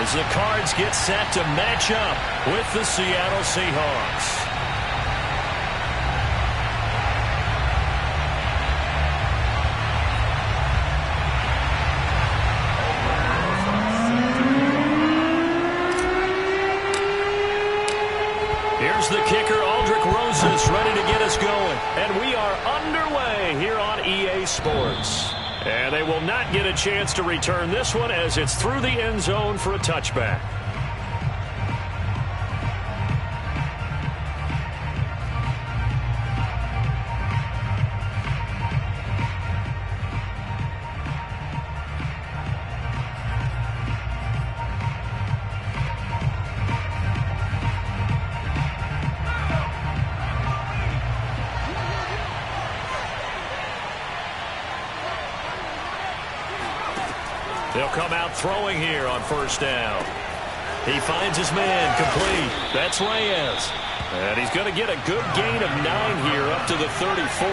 as the Cards get set to match up with the Seattle Seahawks. Here's the kicker, Aldrick Rosas, ready to get us going. And we are underway here on EA Sports. And they will not get a chance to return this one as it's through the end zone for a touchback. They'll come out throwing here on first down. He finds his man complete. That's Reyes. And he's going to get a good gain of 9 here up to the 34.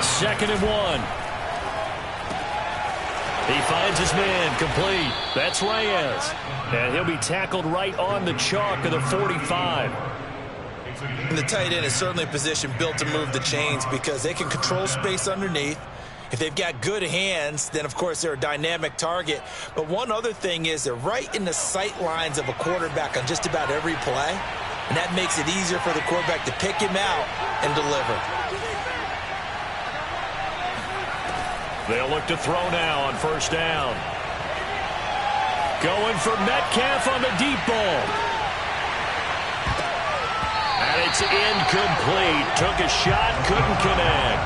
Second and 1. He finds his man complete. That's Reyes. And he'll be tackled right on the chalk of the 45. And the tight end is certainly a position built to move the chains because they can control space underneath. If they've got good hands, then, of course, they're a dynamic target. But one other thing is they're right in the sight lines of a quarterback on just about every play, and that makes it easier for the quarterback to pick him out and deliver. They'll look to throw now on first down. Going for Metcalf on the deep ball. And it's incomplete. Took a shot, couldn't connect.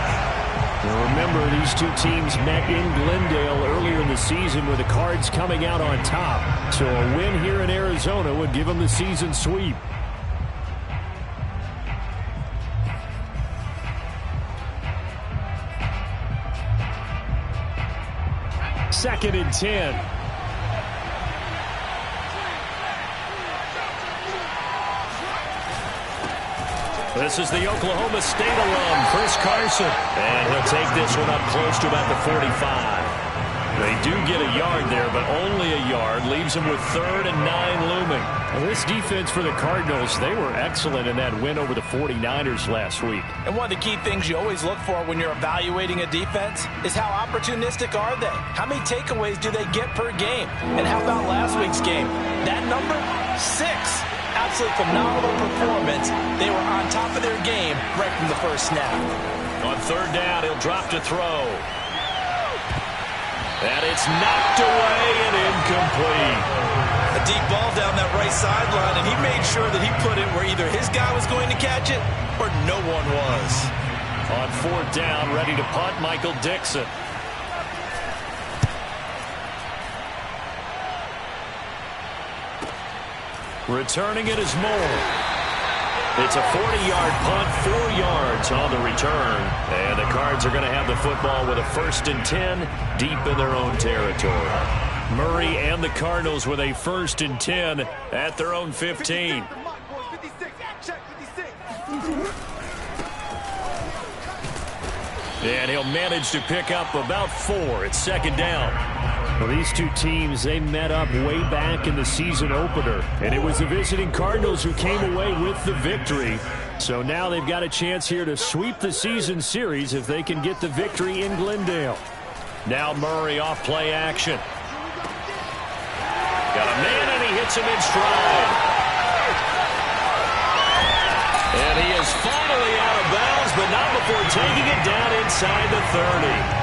Now remember, these two teams met in Glendale earlier in the season with the Cards coming out on top. So a win here in Arizona would give them the season sweep. Second and 10. This is the Oklahoma State alum, Chris Carson. And he'll take this one up close to about the 45. They do get a yard there, but only a yard. Leaves them with 3rd and 9 looming. And this defense for the Cardinals, they were excellent in that win over the 49ers last week. And one of the key things you always look for when you're evaluating a defense is how opportunistic are they? How many takeaways do they get per game? And how about last week's game? That number, 6. Absolutely phenomenal performance. They were on top of their game right from the first snap. On third down, he'll drop to throw. And it's knocked away and incomplete. A deep ball down that right sideline, and he made sure that he put it where either his guy was going to catch it or no one was. On fourth down, ready to punt, Michael Dixon. Returning it is Moore. It's a 40-yard punt, 4 yards on the return. And the Cards are going to have the football with a 1st and 10 deep in their own territory. Murray and the Cardinals with a 1st and 10 at their own 15. And he'll manage to pick up about 4 at second down. Well, these two teams, they met up way back in the season opener, and it was the visiting Cardinals who came away with the victory. So now they've got a chance here to sweep the season series if they can get the victory in Glendale. Now Murray off play action. Got a man, and he hits him in stride. And he is finally out of bounds, but not before taking it down inside the 30.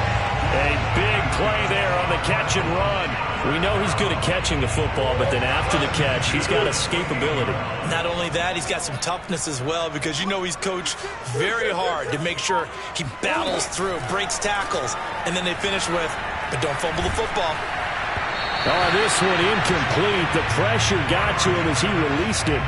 A big play there on the catch and run. We know he's good at catching the football, but then after the catch, he's got escapability. Not only that, he's got some toughness as well because you know he's coached very hard to make sure he battles through, breaks tackles, and then they finish with, but don't fumble the football. Oh, this one incomplete. The pressure got to him as he released it.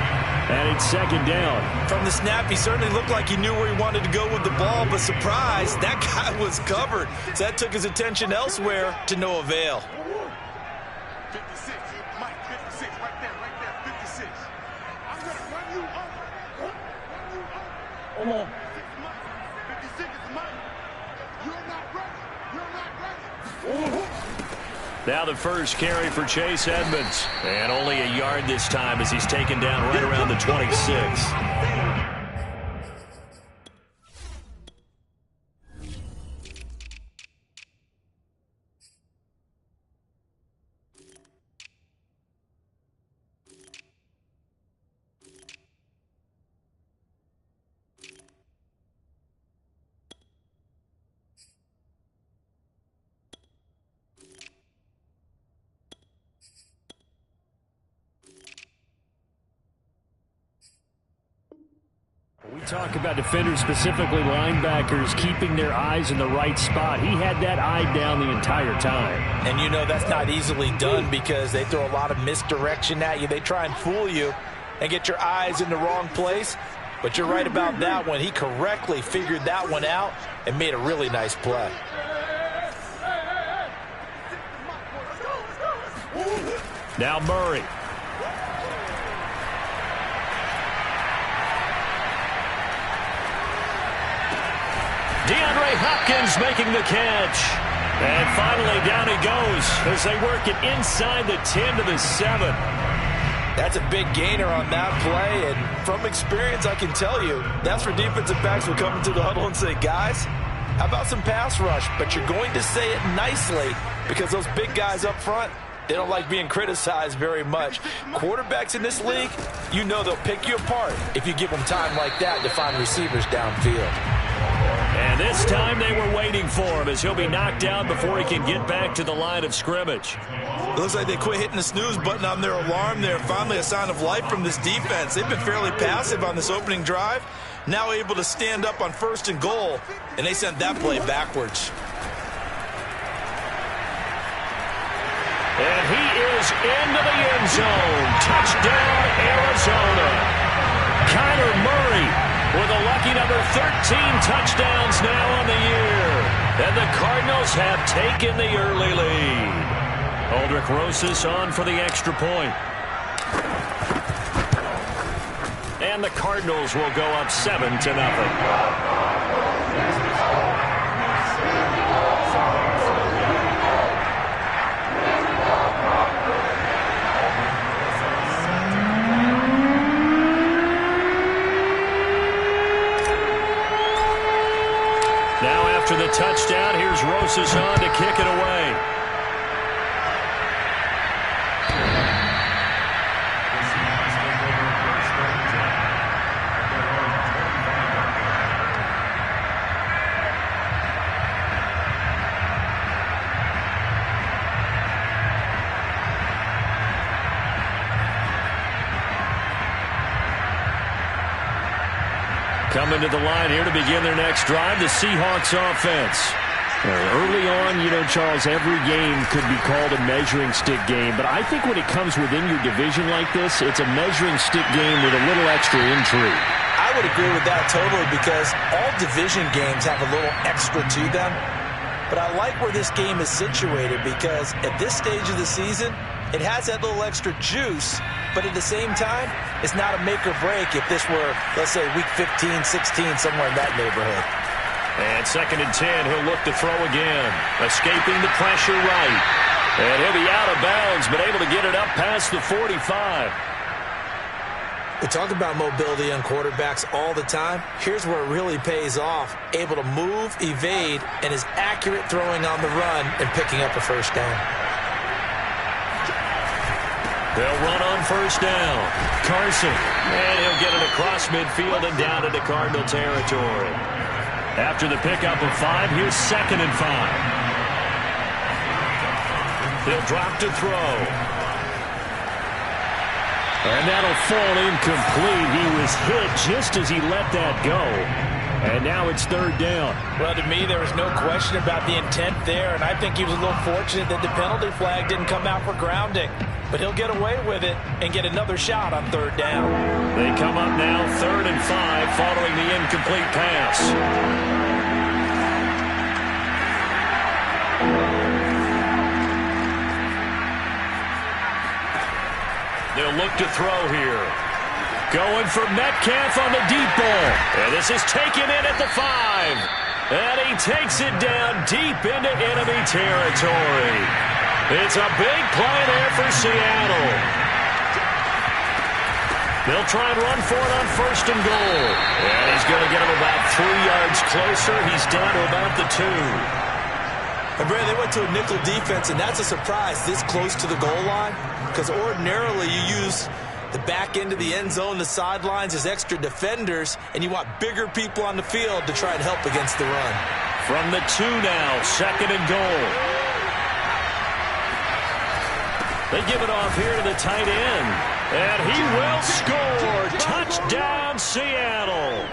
And it's second down. From the snap, he certainly looked like he knew where he wanted to go with the ball, but surprise, that guy was covered. So that took his attention elsewhere to no avail. 56, Mike, 56, right there, 56. I'm going to run you over. Come on. 56 is Mike. Now the first carry for Chase Edmonds. And only a yard this time as he's taken down right around the 26. We talk about defenders, specifically linebackers, keeping their eyes in the right spot. He had that eye down the entire time. And you know that's not easily done because they throw a lot of misdirection at you. They try and fool you and get your eyes in the wrong place. But you're right about that one. He correctly figured that one out and made a really nice play. Now Murray. DeAndre Hopkins making the catch. And finally down he goes as they work it inside the 10 to the 7. That's a big gainer on that play, and from experience I can tell you that's where defensive backs will come into the huddle and say, guys, how about some pass rush? But you're going to say it nicely because those big guys up front, they don't like being criticized very much. Quarterbacks in this league, you know they'll pick you apart if you give them time like that to find receivers downfield. And this time they were waiting for him as he'll be knocked down before he can get back to the line of scrimmage. It looks like they quit hitting the snooze button on their alarm there. Finally a sign of life from this defense. They've been fairly passive on this opening drive. Now able to stand up on 1st and goal, and they sent that play backwards. And he is into the end zone. Touchdown, Arizona. Kyler Murray with a lucky number 13 touchdowns now on the year. And the Cardinals have taken the early lead. Aldrick Rosas on for the extra point. And the Cardinals will go up 7-0. Now after the touchdown, here's Rosas on to kick it away. Coming to the line here to begin their next drive, the Seahawks offense. Early on, you know, Charles, every game could be called a measuring stick game, but I think when it comes within your division like this, it's a measuring stick game with a little extra intrigue. I would agree with that totally because all division games have a little extra to them. But I like where this game is situated because at this stage of the season, it has that little extra juice, but at the same time, it's not a make or break if this were, let's say, week 15, 16, somewhere in that neighborhood. And 2nd and 10, he'll look to throw again. Escaping the pressure right. And he'll be out of bounds, but able to get it up past the 45. We talk about mobility on quarterbacks all the time. Here's where it really pays off. Able to move, evade, and is accurate throwing on the run and picking up a first down. They'll run on 1st down. Carson. And he'll get it across midfield and down into Cardinal territory. After the pickup of 5, here's 2nd and 5. He'll drop to throw. And that'll fall incomplete. He was hit just as he let that go. And now it's 3rd down. Well, to me, there was no question about the intent there, and I think he was a little fortunate that the penalty flag didn't come out for grounding. But he'll get away with it and get another shot on 3rd down. They come up now 3rd and 5 following the incomplete pass. They'll look to throw here. Going for Metcalf on the deep ball. And this is taken in at the 5. And he takes it down deep into enemy territory. It's a big play there for Seattle. They'll try and run for it on 1st and goal. And he's going to get him about 3 yards closer. He's down to about the 2. And Brad, they went to a nickel defense, and that's a surprise this close to the goal line, because ordinarily you use the back end of the end zone, the sidelines as extra defenders, and you want bigger people on the field to try and help against the run. From the 2 now, 2nd and goal. They give it off here to the tight end. And he will score. Touchdown, Seattle.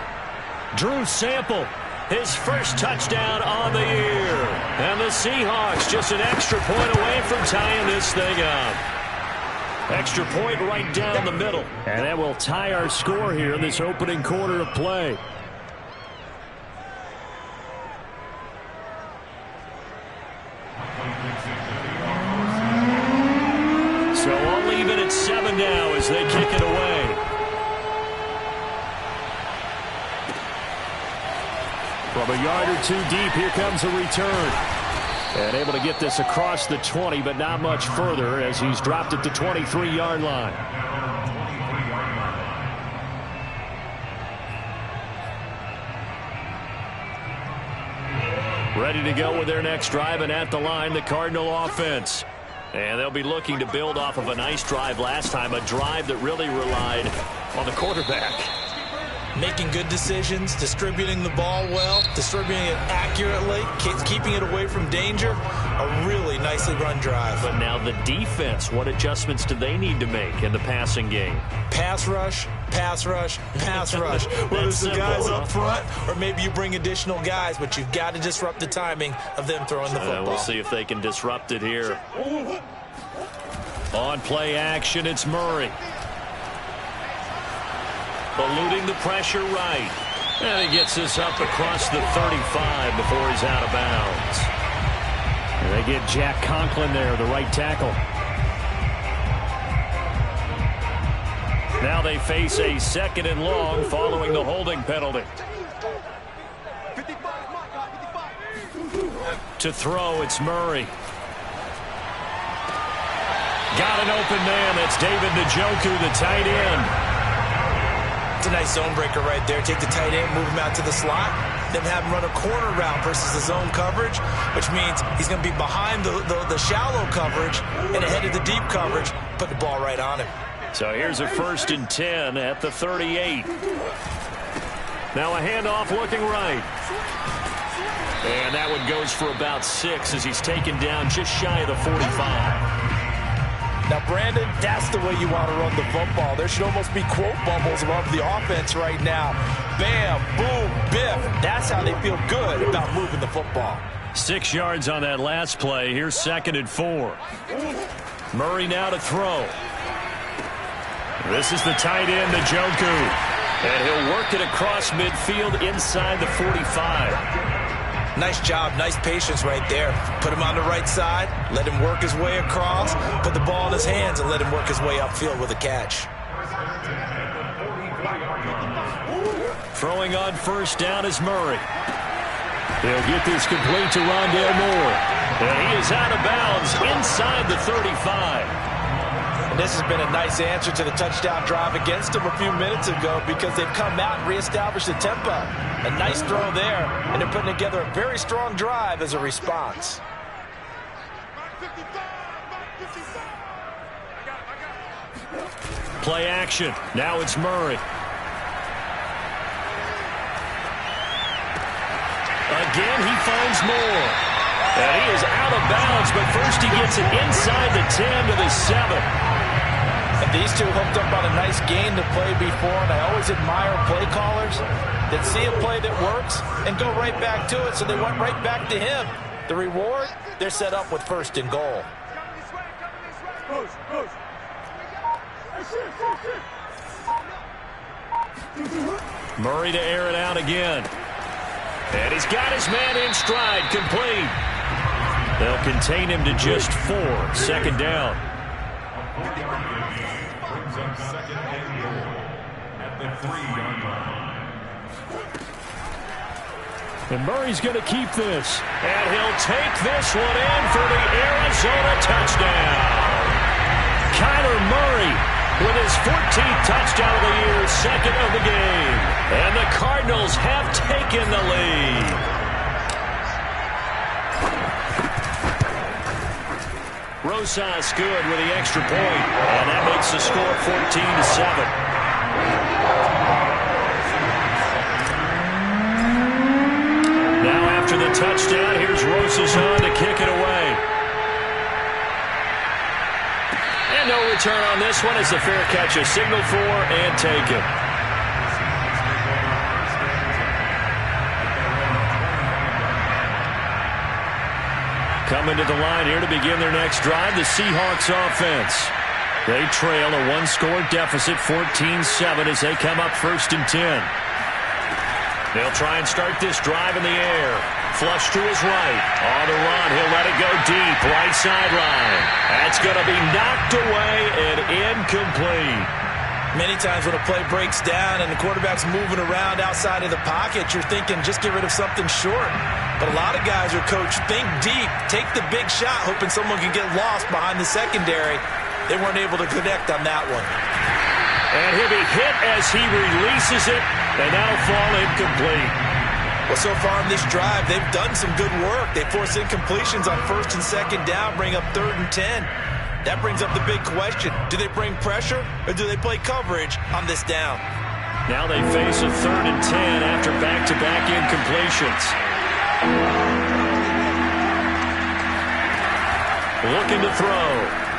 Drew Sample, his first touchdown on the year. And the Seahawks just an extra point away from tying this thing up. Extra point right down the middle. And that will tie our score here in this opening quarter of play. So all even at 7 now as they kick it away. From a yard or 2 deep, here comes a return. And able to get this across the 20, but not much further as he's dropped at the 23-yard line. Ready to go with their next drive, and at the line, the Cardinal offense. And they'll be looking to build off of a nice drive last time, a drive that really relied on the quarterback. Making good decisions, distributing the ball well, distributing it accurately, keeping it away from danger. A really nicely run drive. But now the defense, what adjustments do they need to make in the passing game? Pass rush, pass rush, pass rush. Whether it's the guys up front or maybe you bring additional guys, but you've got to disrupt the timing of them throwing the football. We'll see if they can disrupt it here. On play action, it's Murray. Eluding the pressure right. And he gets this up across the 35 before he's out of bounds. And they get Jack Conklin there, the right tackle. Now they face a 2nd and long following the holding penalty. To throw, it's Murray. Got an open man. That's David Njoku, the tight end. It's a nice zone breaker right there. Take the tight end, move him out to the slot, then have him run a corner route versus the zone coverage, which means he's going to be behind the shallow coverage and ahead of the deep coverage. Put the ball right on him. So here's a 1st and 10 at the 38. Now a handoff looking right. And that one goes for about 6 as he's taken down just shy of the 45. Now, Brandon, that's the way you want to run the football. There should almost be quote bubbles above the offense right now. Bam, boom, biff. That's how they feel good about moving the football. 6 yards on that last play. Here's 2nd and 4. Murray now to throw. This is the tight end, Njoku. And he'll work it across midfield inside the 45. Nice job, nice patience right there. Put him on the right side, let him work his way across, put the ball in his hands, and let him work his way upfield with a catch. Throwing on 1st down is Murray. They'll get this complete to Rondale Moore. And he is out of bounds inside the 35. And this has been a nice answer to the touchdown drive against them a few minutes ago because they've come out and reestablished the tempo. A nice throw there, and they're putting together a very strong drive as a response. Play action. Now it's Murray. Again, he finds Moore. And he is out of bounds, but first he gets it inside the 10 to the 7. And these two hooked up on a nice gain to play before, and I always admire play callers that see a play that works and go right back to it, so they went right back to him. The reward, they're set up with 1st and goal. Murray to air it out again. And he's got his man in stride, complete. They'll contain him to just 4. 2nd down. And Murray's going to keep this. And he'll take this one in for the Arizona touchdown. Kyler Murray with his 14th touchdown of the year, second of the game. And the Cardinals have taken the lead. Rosas good with the extra point. And that makes the score 14-7. After the touchdown, here's Rosas on to kick it away. And no return on this one as the fair catch is signaled for and taken. Coming to the line here to begin their next drive, the Seahawks offense. They trail a one-score deficit, 14-7, as they come up 1st and 10. They'll try and start this drive in the air. Flush to his right. On the run, he'll let it go deep. Right sideline. That's going to be knocked away and incomplete. Many times when a play breaks down and the quarterback's moving around outside of the pocket, you're thinking just get rid of something short. But a lot of guys are coached, think deep, take the big shot, hoping someone can get lost behind the secondary. They weren't able to connect on that one. And he'll be hit as he releases it, and that'll fall incomplete. Well, so far in this drive, they've done some good work. They force incompletions on 1st and 2nd down, bring up 3rd and 10. That brings up the big question. Do they bring pressure, or do they play coverage on this down? Now they face a 3rd and 10 after back-to-back incompletions. Looking to throw.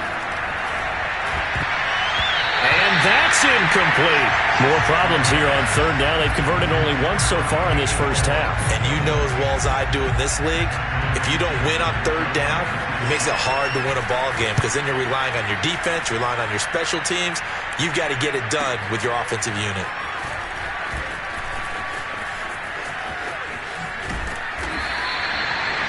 That's incomplete. More problems here on 3rd down. They've converted only once so far in this first half. And you know as well as I do in this league, if you don't win on 3rd down, it makes it hard to win a ball game because then you're relying on your defense, you're relying on your special teams. You've got to get it done with your offensive unit.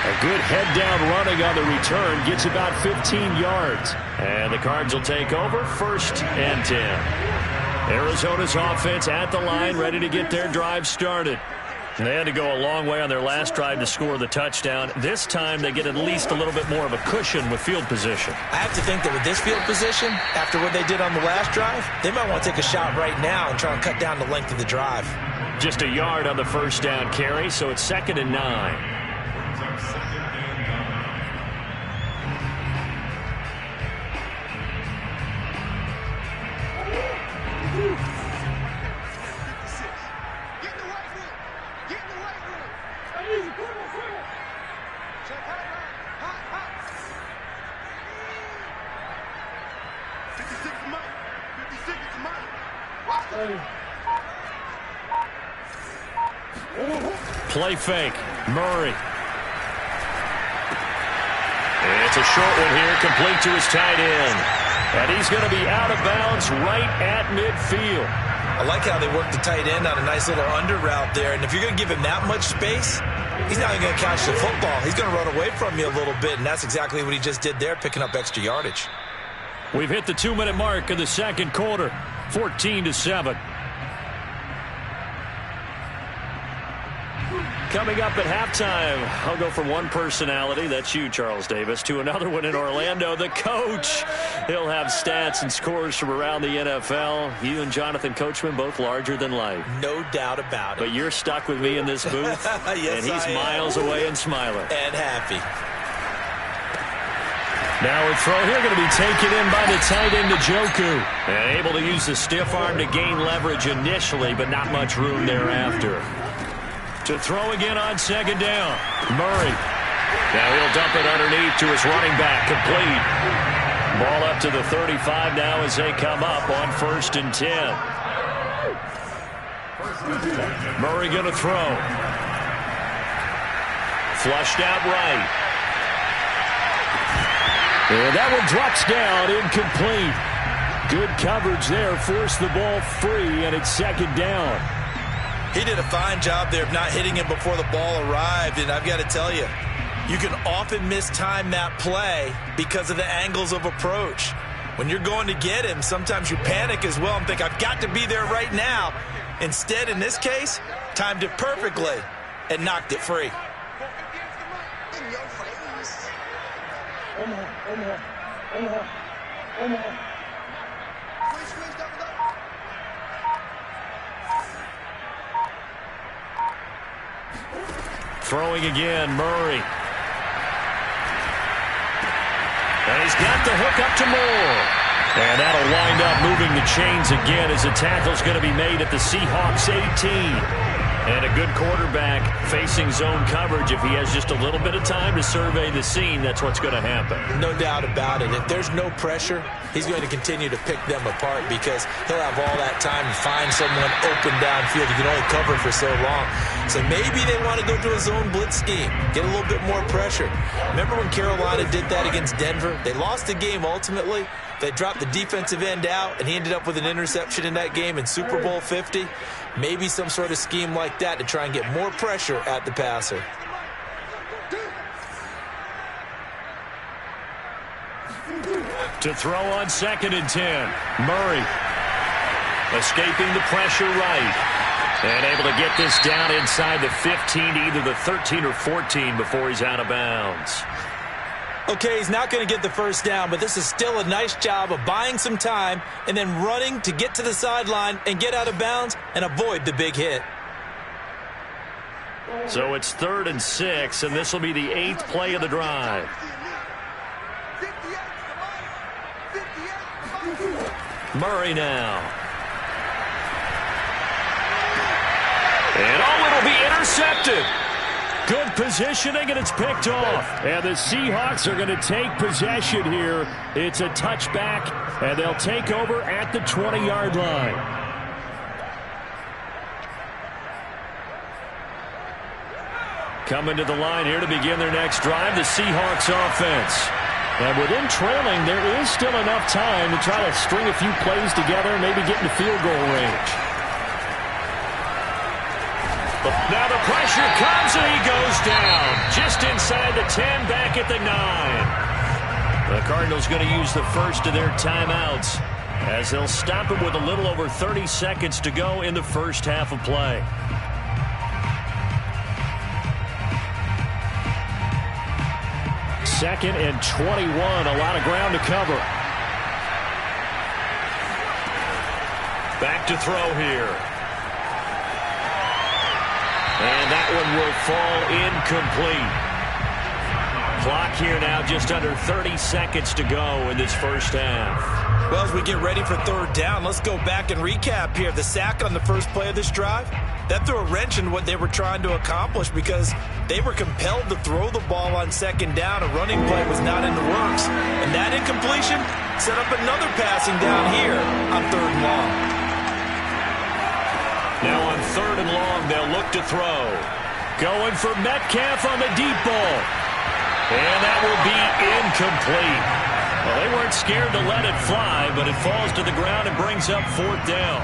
A good head-down running on the return gets about 15 yards. And the Cards will take over 1st and 10. Arizona's offense at the line, ready to get their drive started. They had to go a long way on their last drive to score the touchdown. This time they get at least a little bit more of a cushion with field position. I have to think that with this field position, after what they did on the last drive, they might want to take a shot right now and try and cut down the length of the drive. Just a yard on the 1st down carry, so it's 2nd and 9. Play fake. Murray. It's a short one here, complete to his tight end. And he's going to be out of bounds right at midfield. I like how they work the tight end on a nice little under route there. And if you're going to give him that much space, he's not even going to catch the football. He's going to run away from you a little bit, and that's exactly what he just did there, picking up extra yardage. We've hit the 2-minute mark of the 2nd quarter, 14-7. Coming up at halftime, I'll go from one personality, that's you, Charles Davis, to another one in Orlando, the coach. He'll have stats and scores from around the NFL. You and Jonathan Coachman, both larger than life. No doubt about it. But you're stuck with me in this booth, yes, and he's miles away and smiling. And happy. Now a throw here going to be taken in by the tight end, Njoku. And able to use the stiff arm to gain leverage initially, but not much room thereafter. To throw again on 2nd down. Murray. Now he'll dump it underneath to his running back. Complete. Ball up to the 35 now as they come up on 1st and 10. Murray going to throw. Flushed out right. And that one drops down, incomplete. Good coverage there, forced the ball free, and it's 2nd down. He did a fine job there of not hitting him before the ball arrived, and I've got to tell you, you can often mistime that play because of the angles of approach. When you're going to get him, sometimes you panic as well and think, I've got to be there right now. Instead, in this case, timed it perfectly, and knocked it free. In your face. Switch, double. Throwing again, Murray. And he's got the hook up to Moore. And that'll wind up moving the chains again as the tackle's going to be made at the Seahawks 18. And a good quarterback facing zone coverage. If he has just a little bit of time to survey the scene, that's what's going to happen. No doubt about it. If there's no pressure, he's going to continue to pick them apart because he'll have all that time to find someone open downfield. He can only cover for so long. So maybe they want to go to a zone blitz scheme, get a little bit more pressure. Remember when Carolina did that against Denver? They lost the game ultimately. They dropped the defensive end out, and he ended up with an interception in that game in Super Bowl 50. Maybe some sort of scheme like that to try and get more pressure at the passer. To throw on 2nd and 10. Murray escaping the pressure right. And able to get this down inside the 15 to either the 13 or 14 before he's out of bounds. Okay, he's not going to get the first down, but this is still a nice job of buying some time and then running to get to the sideline and get out of bounds and avoid the big hit. So it's 3rd and 6, and this will be the 8th play of the drive. Murray now. And it'll be intercepted. Good positioning, and it's picked off. And the Seahawks are going to take possession here. It's a touchback, and they'll take over at the 20-yard line. Coming to the line here to begin their next drive, the Seahawks offense. And within trailing, there is still enough time to try to string a few plays together and maybe get into field goal range. Now the pressure comes, and he goes down. Just inside the 10, back at the 9. The Cardinals going to use the first of their timeouts as they'll stop him with a little over 30 seconds to go in the first half of play. Second and 21, a lot of ground to cover. Back to throw here. And that one will fall incomplete. Clock here now just under 30 seconds to go in this first half. Well, as we get ready for 3rd down, let's go back and recap here. The sack on the first play of this drive, that threw a wrench in what they were trying to accomplish because they were compelled to throw the ball on 2nd down. A running play was not in the works. And that incompletion set up another passing down here on 3rd and long. Now on 3rd and long, they'll look to throw. Going for Metcalf on the deep ball. And that will be incomplete. Well, they weren't scared to let it fly, but it falls to the ground and brings up 4th down.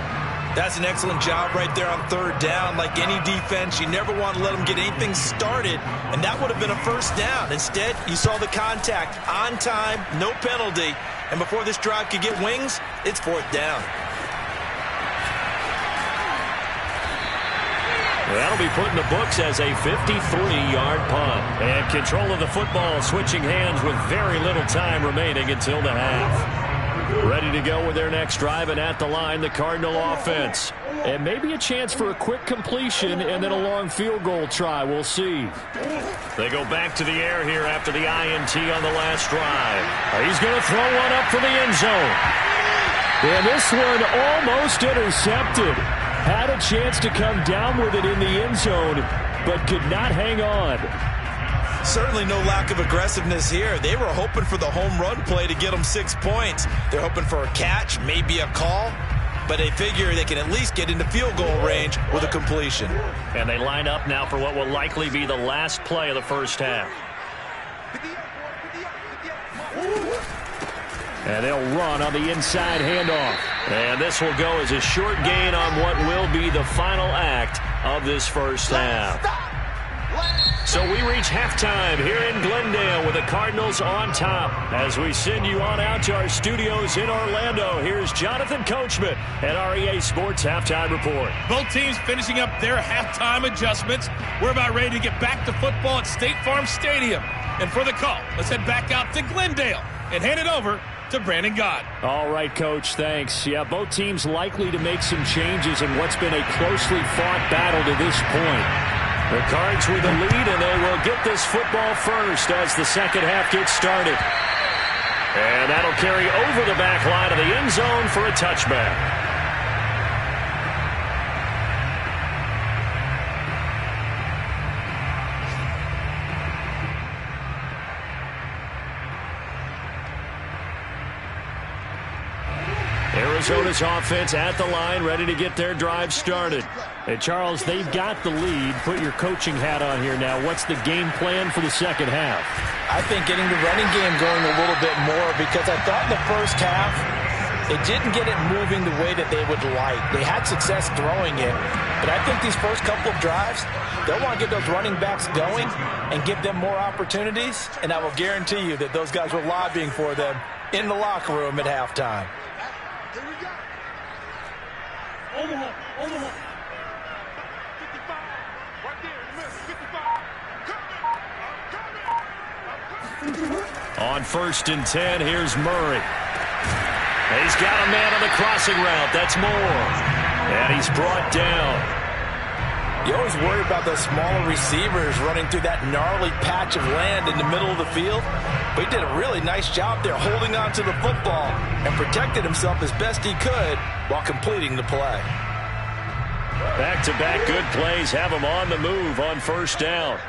That's an excellent job right there on 3rd down. Like any defense, you never want to let them get anything started, and that would have been a first down. Instead, you saw the contact on time, no penalty, and before this drive could get wings, it's 4th down. That'll be put in the books as a 53-yard punt. And control of the football switching hands with very little time remaining until the half. Ready to go with their next drive, and at the line, the Cardinal offense. And maybe a chance for a quick completion and then a long field goal try. We'll see. They go back to the air here after the INT on the last drive. He's going to throw one up for the end zone. And this one almost intercepted. Had a chance to come down with it in the end zone, but could not hang on. Certainly no lack of aggressiveness here. They were hoping for the home run play to get them 6 points. They're hoping for a catch, maybe a call, but they figure they can at least get into field goal range with a completion. And they line up now for what will likely be the last play of the first half. And they'll run on the inside handoff. And this will go as a short gain on what will be the final act of this first half. So So we reach halftime here in Glendale with the Cardinals on top. As we send you on out to our studios in Orlando, here's Jonathan Coachman at REA Sports Halftime Report. Both teams finishing up their halftime adjustments. We're about ready to get back to football at State Farm Stadium. And for the call, let's head back out to Glendale and hand it over to Brandon Gaudin. All right, Coach, thanks. Yeah, both teams likely to make some changes in what's been a closely fought battle to this point. The Cards with the lead, and they will get this football first as the second half gets started. And that'll carry over the back line of the end zone for a touchback. Arizona's offense at the line, ready to get their drive started. And Charles, they've got the lead. Put your coaching hat on here now. What's the game plan for the second half? I think getting the running game going a little bit more, because I thought in the first half it didn't get it moving the way that they would like. They had success throwing it, but I think these first couple of drives, they'll want to get those running backs going and give them more opportunities, and I will guarantee you that those guys were lobbying for them in the locker room at halftime. Here we go. Omaha. 55. Right there, miss. 55. Coming. On 1st and 10, here's Murray. He's got a man on the crossing route. That's Moore. And he's brought down. You always worry about those smaller receivers running through that gnarly patch of land in the middle of the field. But he did a really nice job there holding on to the football and protected himself as best he could while completing the play. Back-to-back good plays have him on the move on 1st down.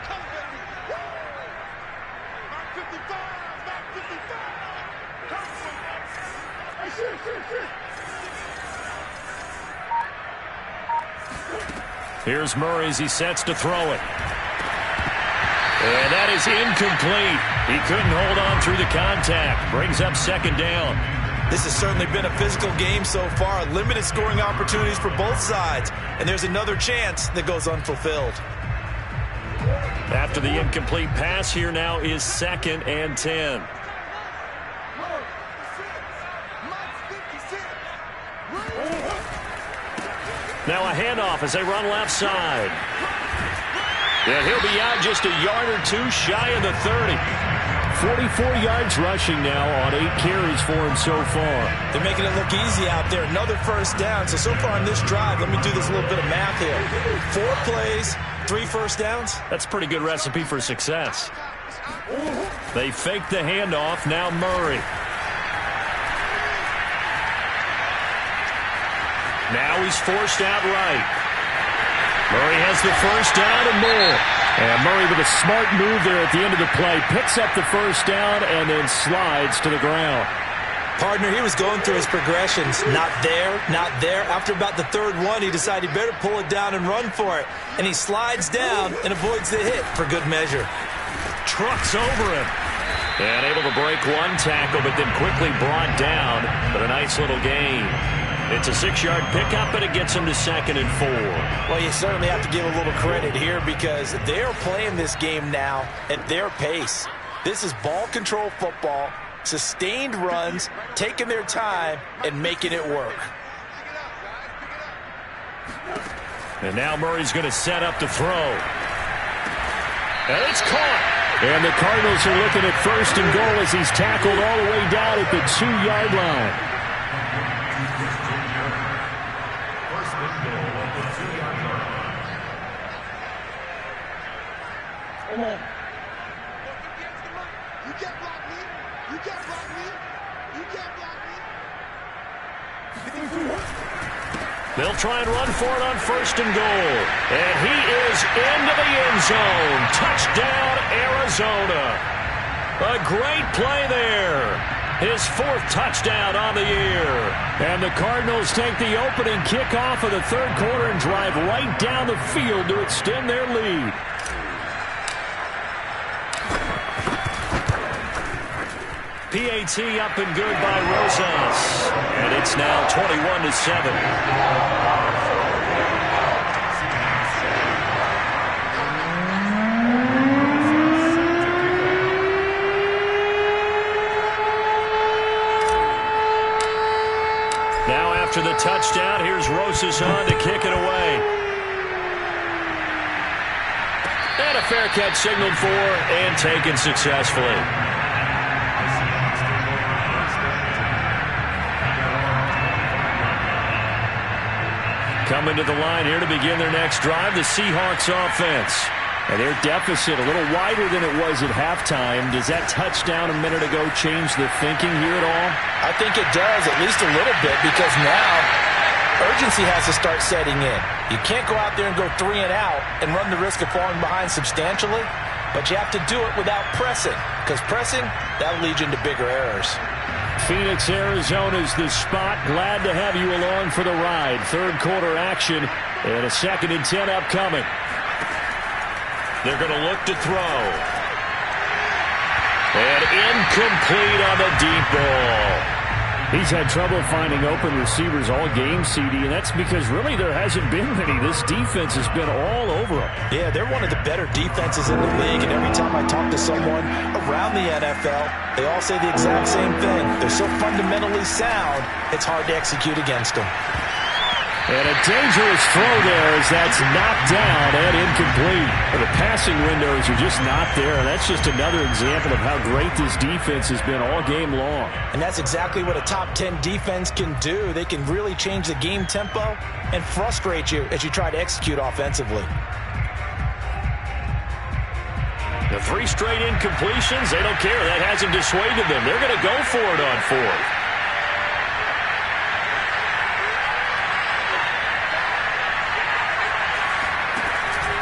Here's Murray as he sets to throw it. And that is incomplete. He couldn't hold on through the contact. Brings up 2nd down. This has certainly been a physical game so far. Limited scoring opportunities for both sides. And there's another chance that goes unfulfilled. After the incomplete pass, here now is 2nd and 10. Now a handoff as they run left side. And he'll be out just a yard or two shy of the 30. 44 yards rushing now on 8 carries for him so far. They're making it look easy out there. Another 1st down. So far on this drive, let me do this little bit of math here. 4 plays, 3 1st downs. That's a pretty good recipe for success. They fake the handoff. Now Murray. Now he's forced out right. Murray has the 1st down and more. And Murray with a smart move there at the end of the play. Picks up the 1st down and then slides to the ground. Partner, he was going through his progressions. Not there, not there. After about the 3rd one, he decided he better pull it down and run for it. And he slides down and avoids the hit for good measure. Trucks over him. And able to break one tackle, but then quickly brought down for a nice little gain. It's a 6-yard pickup, and it gets him to 2nd and 4. Well, you certainly have to give a little credit here because they're playing this game now at their pace. This is ball control football, sustained runs, taking their time, and making it work. And now Murray's going to set up to throw. And it's caught. And the Cardinals are looking at 1st and goal as he's tackled all the way down at the 2-yard line. They'll try and run for it on 1st and goal. And he is into the end zone. Touchdown, Arizona. A great play there. His 4th touchdown on the year. And the Cardinals take the opening kickoff of the 3rd quarter and drive right down the field to extend their lead. PAT up and good by Rosas. And it's now 21-7. After the touchdown, here's Rosas on to kick it away. And a fair catch signaled for and taken successfully. Coming to the line here to begin their next drive, the Seahawks offense. And their deficit a little wider than it was at halftime. Does that touchdown a minute ago change the thinking here at all? I think it does, at least a little bit, because now urgency has to start setting in. You can't go out there and go 3 and out and run the risk of falling behind substantially, but you have to do it without pressing, because pressing, that'll lead you into bigger errors. Phoenix, Arizona's the spot. Glad to have you along for the ride. Third quarter action and a 2nd and 10 upcoming. They're going to look to throw. And incomplete on the deep ball. He's had trouble finding open receivers all game, CD, and that's because really there hasn't been many. This defense has been all over him. Yeah, they're one of the better defenses in the league, and every time I talk to someone around the NFL, they all say the exact same thing. They're so fundamentally sound, it's hard to execute against them. And a dangerous throw there as that's knocked down and incomplete. The passing windows are just not there. That's just another example of how great this defense has been all game long. And that's exactly what a top 10 defense can do. They can really change the game tempo and frustrate you as you try to execute offensively. The 3 straight incompletions, they don't care. That hasn't dissuaded them. They're going to go for it on 4th.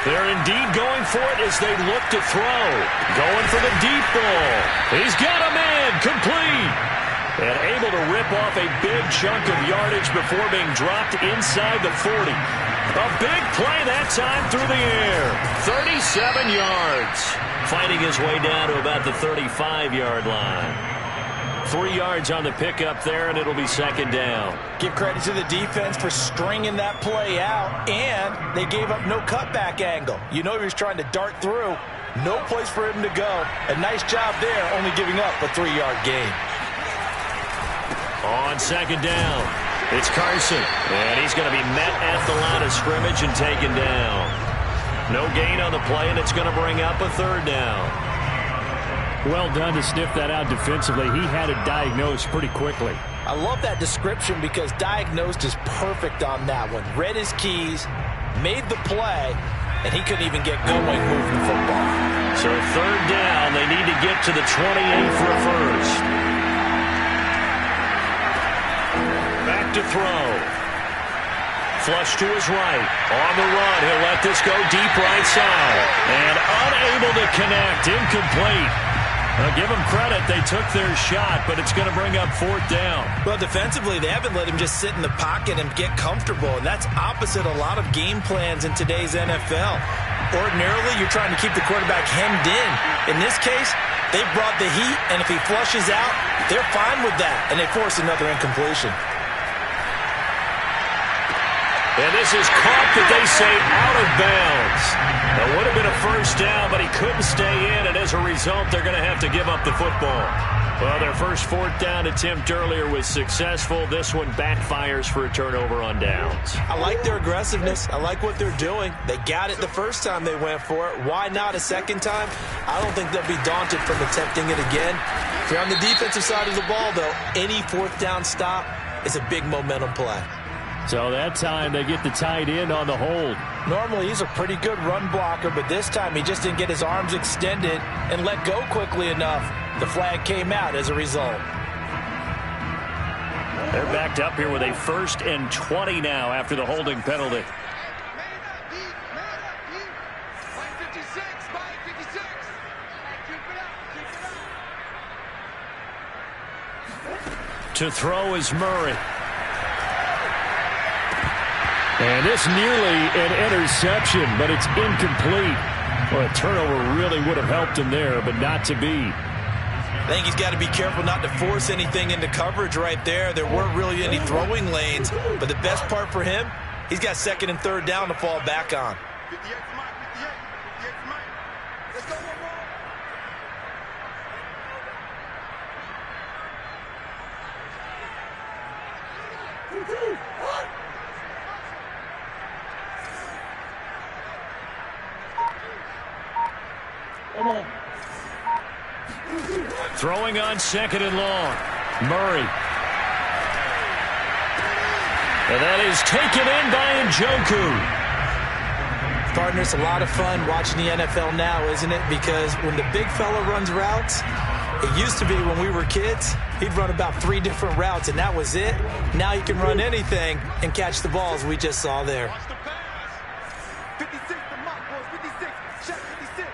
They're indeed going for it as they look to throw. Going for the deep ball. He's got a man complete. And able to rip off a big chunk of yardage before being dropped inside the 40. A big play that time through the air. 37 yards. Fighting his way down to about the 35-yard line. 3 yards on the pickup there, and it'll be 2nd down. Give credit to the defense for stringing that play out, and they gave up no cutback angle. You know he was trying to dart through. No place for him to go. A nice job there, only giving up a 3-yard gain. On 2nd down, it's Carson, and he's going to be met at the line of scrimmage and taken down. No gain on the play, and it's going to bring up a 3rd down. Well done to sniff that out defensively. He had it diagnosed pretty quickly. I love that description because diagnosed is perfect on that one. Read his keys, made the play, and he couldn't even get going moving the football. So 3rd down, they need to get to the 28 for a first. Back to throw. Flush to his right. On the run, he'll let this go deep right side. And unable to connect, incomplete. Now, give them credit. They took their shot, but it's going to bring up 4th down. Well, defensively, they haven't let him just sit in the pocket and get comfortable, and that's opposite a lot of game plans in today's NFL. Ordinarily, you're trying to keep the quarterback hemmed in. In this case, they brought the heat, and if he flushes out, they're fine with that, and they force another incompletion. And this is caught, that they say, out of bounds. That would have been a 1st down, but he couldn't stay in, and as a result, they're going to have to give up the football. Well, their first 4th down attempt earlier was successful. This one backfires for a turnover on downs. I like their aggressiveness. I like what they're doing. They got it the first time they went for it. Why not a 2nd time? I don't think they'll be daunted from attempting it again. If you're on the defensive side of the ball, though, any 4th down stop is a big momentum play. So that time they get the tight end on the hold. Normally he's a pretty good run blocker, but this time he just didn't get his arms extended and let go quickly enough. The flag came out as a result. They're backed up here with a 1st and 20 now after the holding penalty. To throw is Murray. And this nearly an interception, but it's incomplete. Well, a turnover really would have helped him there, but not to be. I think he's got to be careful not to force anything into coverage right there. There weren't really any throwing lanes, but the best part for him, he's got 2nd and 3rd down to fall back on. 58 for Mike, 58 for Mike. Let's go, one more. Throwing on 2nd and long. Murray. And that is taken in by Njoku. Partner, it's a lot of fun watching the NFL now, isn't it? Because when the big fella runs routes, it used to be when we were kids, he'd run about 3 different routes, and that was it. Now you can run anything and catch the balls we just saw there. Watch the pass. 56, the mock boys. 56. Shot 56.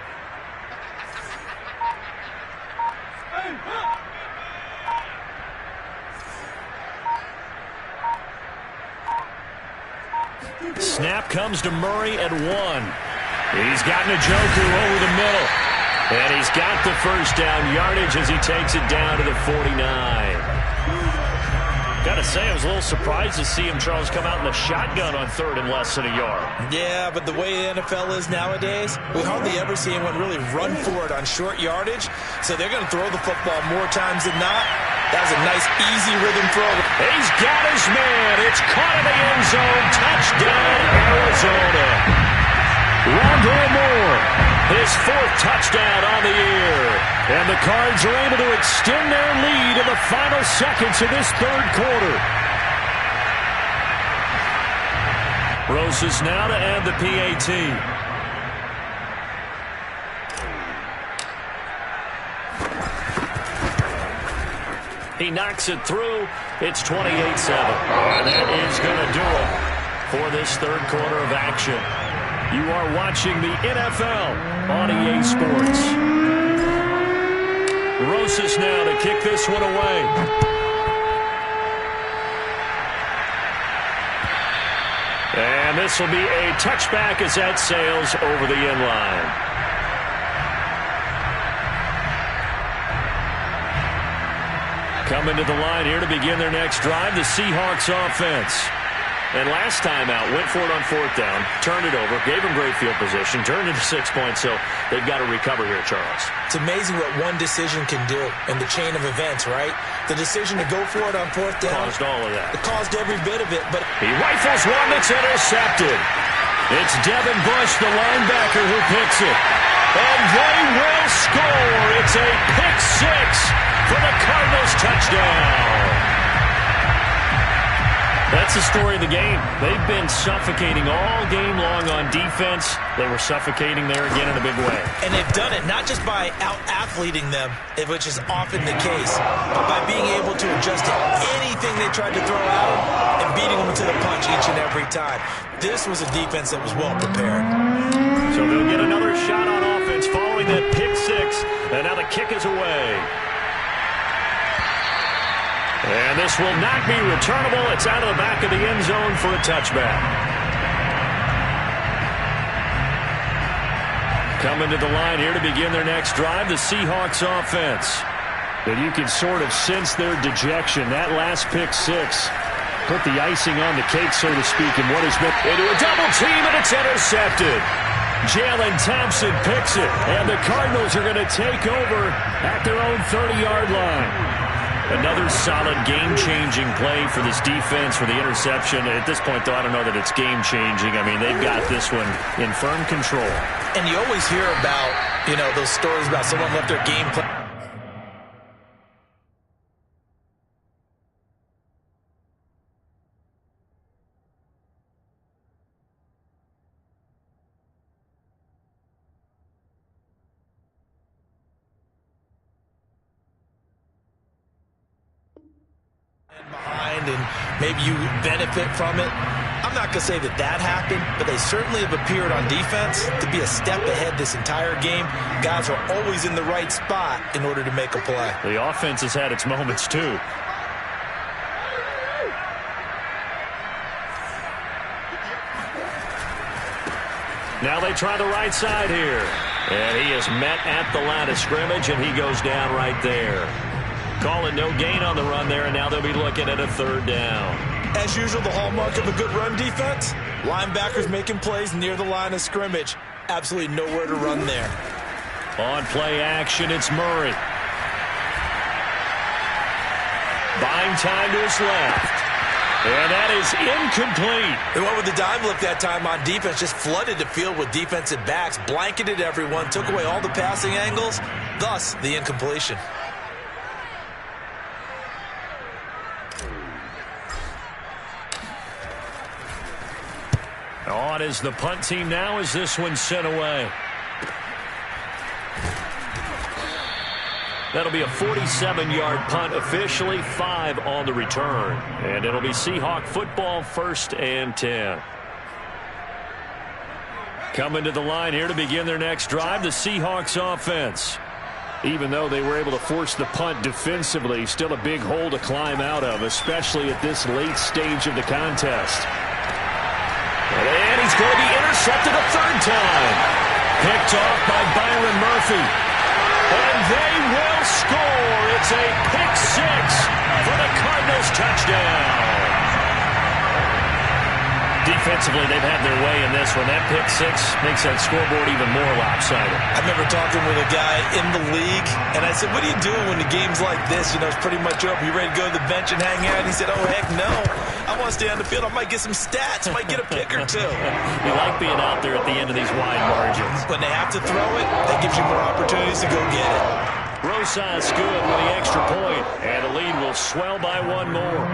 Snap comes to Murray at 1. He's got Njoku over the middle. And he's got the first down yardage as he takes it down to the 49. Got to say, I was a little surprised to see him, Charles, come out in the shotgun on 3rd and less than a yard. Yeah, but the way the NFL is nowadays, we hardly ever see anyone really run for it on short yardage. So they're going to throw the football more times than not. That was a nice, easy rhythm throw. He's got his man. It's caught in the end zone. Touchdown, Arizona. Rondale Moore, his 4th touchdown on the year. And the Cards are able to extend their lead in the final seconds of this 3rd quarter. Roses now to end the PAT. He knocks it through. It's 28-7. And that is going to do it for this 3rd quarter of action. You are watching the NFL on EA Sports. Rosas now to kick this one away. And this will be a touchback as that sails over the end line. Coming to the line here to begin their next drive, the Seahawks offense. And last time out, went for it on 4th down, turned it over, gave them great field position, turned it to 6 points, so they've got to recover here, Charles. It's amazing what one decision can do in the chain of events, right? The decision to go for it on 4th down. Caused all of that. It caused every bit of it, but He rifles one that's intercepted. It's Devin Bush, the linebacker, who picks it. And they will score. It's a pick 6 for the Cardinals touchdown. That's the story of the game. They've been suffocating all game long on defense. They were suffocating there again in a big way. And they've done it not just by out-athleting them, which is often the case, but by being able to adjust to anything they tried to throw at them and beating them to the punch each and every time. This was a defense that was well prepared. So they'll get another shot on offense following that pick 6. And now the kick is away. And this will not be returnable. It's out of the back of the end zone for a touchback. Coming to the line here to begin their next drive, the Seahawks offense. And you can sort of sense their dejection. That last pick 6 put the icing on the cake, so to speak, in what has been into a double team, and it's intercepted. Jalen Thompson picks it, and the Cardinals are going to take over at their own 30-yard line. Another solid game-changing play for this defense for the interception. At this point, though, I don't know that it's game-changing. I mean, they've got this one in firm control. And you always hear about, those stories about someone left their game plan. Behind, and maybe you benefit from it. I'm not going to say that happened, but they certainly have appeared on defense to be a step ahead this entire game. Guys are always in the right spot in order to make a play. The offense has had its moments, too. Now they try the right side here. And he is met at the line of scrimmage, and he goes down right there. Calling no gain on the run there, and now they'll be looking at a 3rd down. As usual, the hallmark of a good run defense, linebackers making plays near the line of scrimmage. Absolutely nowhere to run there. On play action, it's Murray. Buying time to his left. And that is incomplete. They went with the dime look that time on defense, just flooded the field with defensive backs, blanketed everyone, took away all the passing angles. thus the incompletion. On is the punt team now as this one's sent away. That'll be a 47-yard punt, officially 5 on the return. And it'll be Seahawk football, 1st and 10. Coming to the line here to begin their next drive, the Seahawks offense. Even though they were able to force the punt defensively, still a big hole to climb out of, especially at this late stage of the contest. And he's going to be intercepted a 3rd time. Picked off by Byron Murphy. And they will score. It's a pick 6 for the Cardinals touchdown. Defensively, they've had their way in this one. That pick 6 makes that scoreboard even more lopsided. I remember talking with a guy in the league, and I said, what are you doing when the game's like this? You know, it's pretty much over. You ready to go to the bench and hang out? And he said, oh, heck no. I want to stay on the field. I might get some stats. I might get a pick or 2. You like being out there at the end of these wide margins. When they have to throw it, that gives you more opportunities to go get it. Rosas good with the extra point, and the lead will swell by 1 more.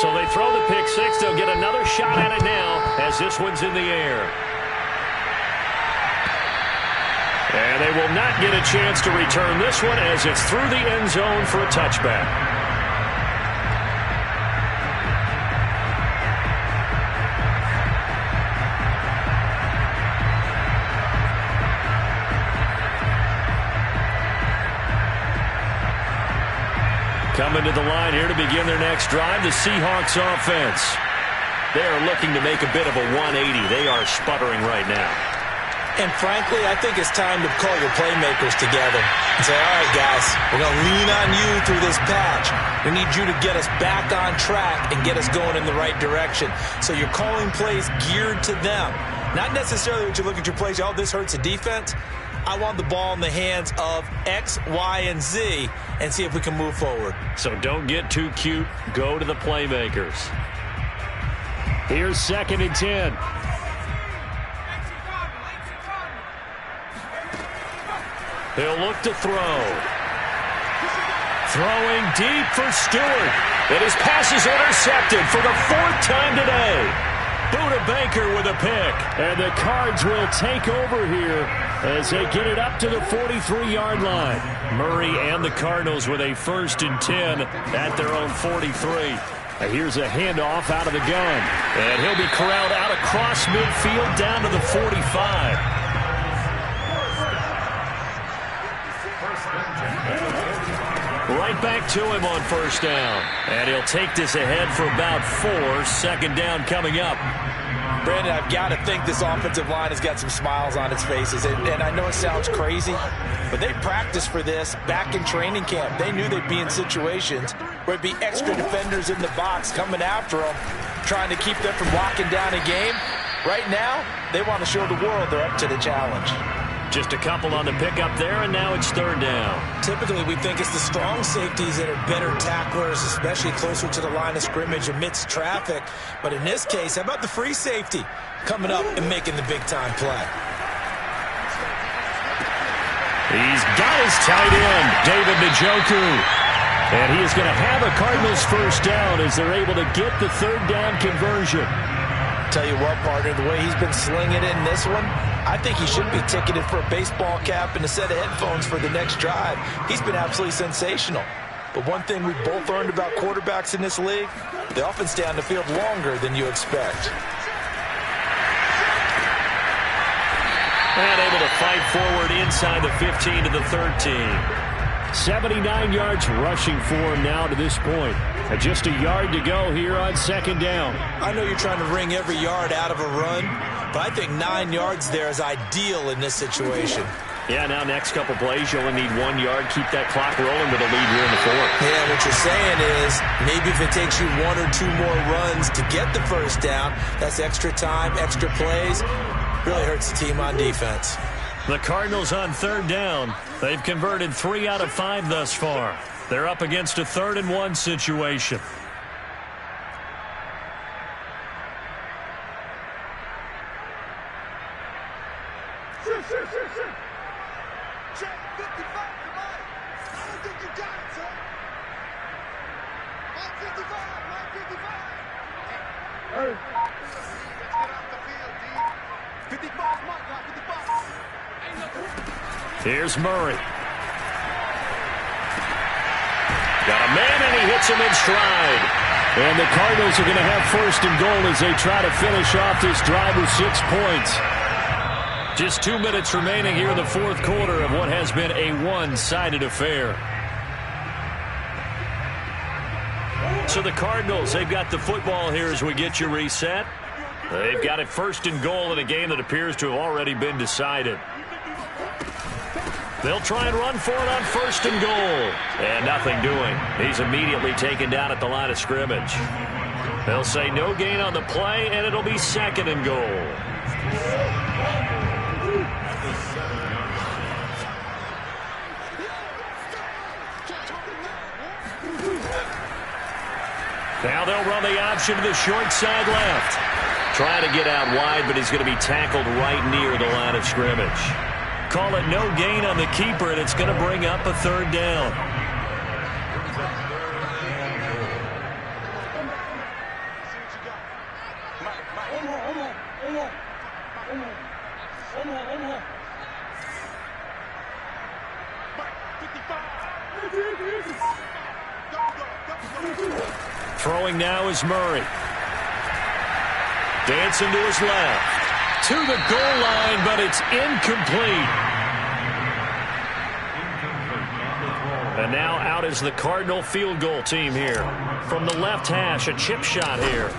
So they throw the pick 6. They'll get another shot at it now as this one's in the air. And they will not get a chance to return this one as it's through the end zone for a touchback. Coming to the line here to begin their next drive, the Seahawks offense. They are looking to make a bit of a 180. They are sputtering right now. And frankly, I think it's time to call your playmakers together and say, all right, guys, we're going to lean on you through this patch. We need you to get us back on track and get us going in the right direction. So you're calling plays geared to them. Not necessarily what you look at your plays, oh, this hurts the defense. I want the ball in the hands of X, Y, and Z and see if we can move forward. So don't get too cute. Go to the playmakers. Here's 2nd and 10. He'll look to throw. Throwing deep for Stewart. And his pass is intercepted for the 4th time today. Buda Baker with a pick. And the Cards will take over here as they get it up to the 43-yard line. Murray and the Cardinals with a 1st and 10 at their own 43. Here's a handoff out of the gun. And he'll be corralled out across midfield down to the 45. Right back to him on 1st down. And he'll take this ahead for about 4. 2nd down coming up. Brandon, I've got to think this offensive line has got some smiles on its faces. And I know it sounds crazy, but they practiced for this back in training camp. They knew they'd be in situations where it'd be extra defenders in the box coming after them, trying to keep them from locking down a game. Right now, they want to show the world they're up to the challenge. Just a couple on the pickup there, and now it's 3rd down. Typically, we think it's the strong safeties that are better tacklers, especially closer to the line of scrimmage amidst traffic. But in this case, how about the free safety coming up and making the big-time play? He's got his tight end, David Njoku. And he is going to have a Cardinals 1st down as they're able to get the 3rd down conversion. Tell you what, partner, the way he's been slinging it in this one, I think he should be ticketed for a baseball cap and a set of headphones for the next drive. He's been absolutely sensational. But one thing we've both learned about quarterbacks in this league, they often stay on the field longer than you expect. And able to fight forward inside the 15 to the 13. 79 yards rushing for him now to this point. Just a yard to go here on 2nd down. I know you're trying to wring every yard out of a run, but I think 9 yards there is ideal in this situation. Yeah, now next couple plays, you only need 1 yard. Keep that clock rolling with a lead here in the 4th. Yeah, what you're saying is maybe if it takes you 1 or 2 more runs to get the 1st down, that's extra time, extra plays. Really hurts the team on defense. The Cardinals on 3rd down. They've converted 3 out of 5 thus far. They're up against a 3rd and 1 situation. Check 55, come on. I don't think you got it, son. Line 55, line 55. Hey. Let's get off the field, D. 55, mark, line 55. Here's Murray. Got a man, and he hits him in stride. And the Cardinals are going to have first and goal as they try to finish off this drive with 6 points. Just 2 minutes remaining here in the fourth quarter of what has been a one-sided affair. So the Cardinals, they've got the football here as we get you reset. They've got it first and goal in a game that appears to have already been decided. They'll try and run for it on first and goal. And nothing doing. He's immediately taken down at the line of scrimmage. They'll say no gain on the play, and it'll be second and goal. Now they'll run the option to the short side left. Trying to get out wide, but he's going to be tackled right near the line of scrimmage. Call it no gain on the keeper, and it's going to bring up a third down. Throwing now is Murray. Dancing to his left. To the goal line, but it's incomplete. And now out is the Cardinal field goal team here. From the left hash, a chip shot here.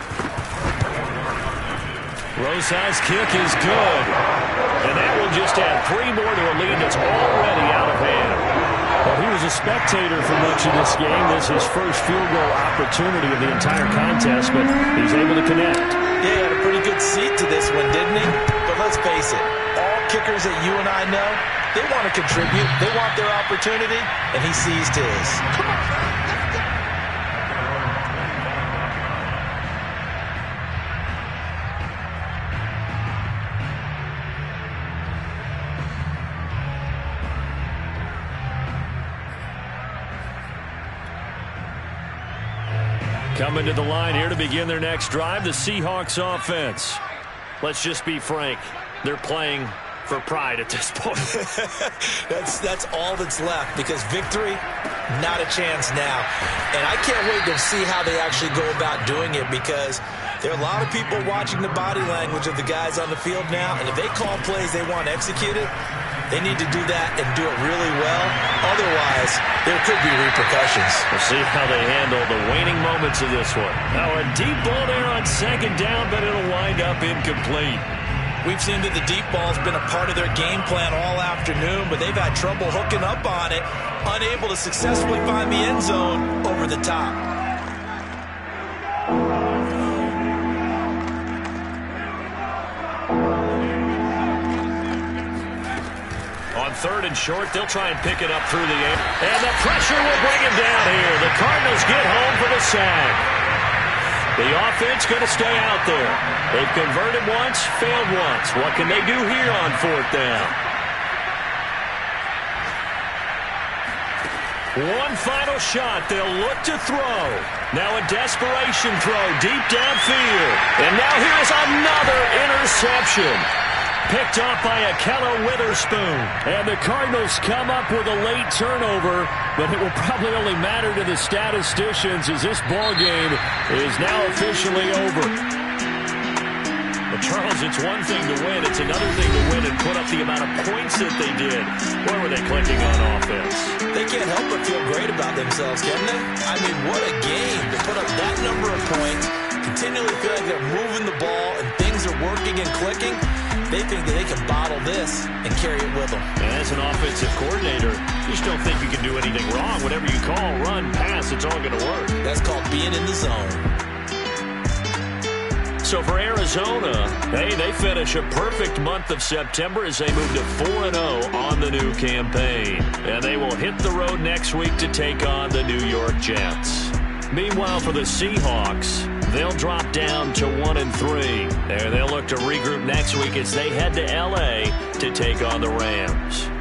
Rosai's kick is good. And that will just add 3 more to a lead that's already out of hand. Well, he was a spectator for much of this game. This is his first field goal opportunity of the entire contest, but he's able to connect. Yeah, he had a pretty good seat to this one, didn't he? But let's face it, all kickers that you and I know, they want to contribute. They want their opportunity, and he seized his. Come on, man. Let's go. Coming to the line here to begin their next drive, the Seahawks offense. Let's just be frank. They're playing for pride at this point. That's all that's left, because victory, not a chance now. And I can't wait to see how they actually go about doing it, because there are a lot of people watching the body language of the guys on the field now, and if they call plays they want executed, they need to do that and do it really well. Otherwise, there could be repercussions. We'll see how they handle the waning moments of this one. Now a deep ball there on second down, but it'll wind up incomplete. We've seen that the deep ball's been a part of their game plan all afternoon, but they've had trouble hooking up on it, unable to successfully find the end zone over the top. On third and short, they'll try and pick it up through the air. And the pressure will bring him down here. The Cardinals get home for the sack. The offense going to stay out there. They've converted once, failed once. What can they do here on fourth down? One final shot. They'll look to throw. Now a desperation throw deep downfield. And now here is another interception. Picked off by Ahkello Witherspoon. And the Cardinals come up with a late turnover, but it will probably only matter to the statisticians as this ball game is now officially over. But Charles, it's one thing to win. It's another thing to win and put up the amount of points that they did. Where were they clicking on offense? They can't help but feel great about themselves, can they? I mean, what a game to put up that number of points, continually feel like they're moving the ball and things are working and clicking. They think that they can bottle this and carry it with them. And as an offensive coordinator, you just don't think you can do anything wrong. Whatever you call, run, pass, it's all going to work. That's called being in the zone. So for Arizona, hey, they finish a perfect month of September as they move to 4-0 on the new campaign. And they will hit the road next week to take on the New York Jets. Meanwhile, for the Seahawks, they'll drop down to 1-3. There, they'll look to regroup next week as they head to L.A. to take on the Rams.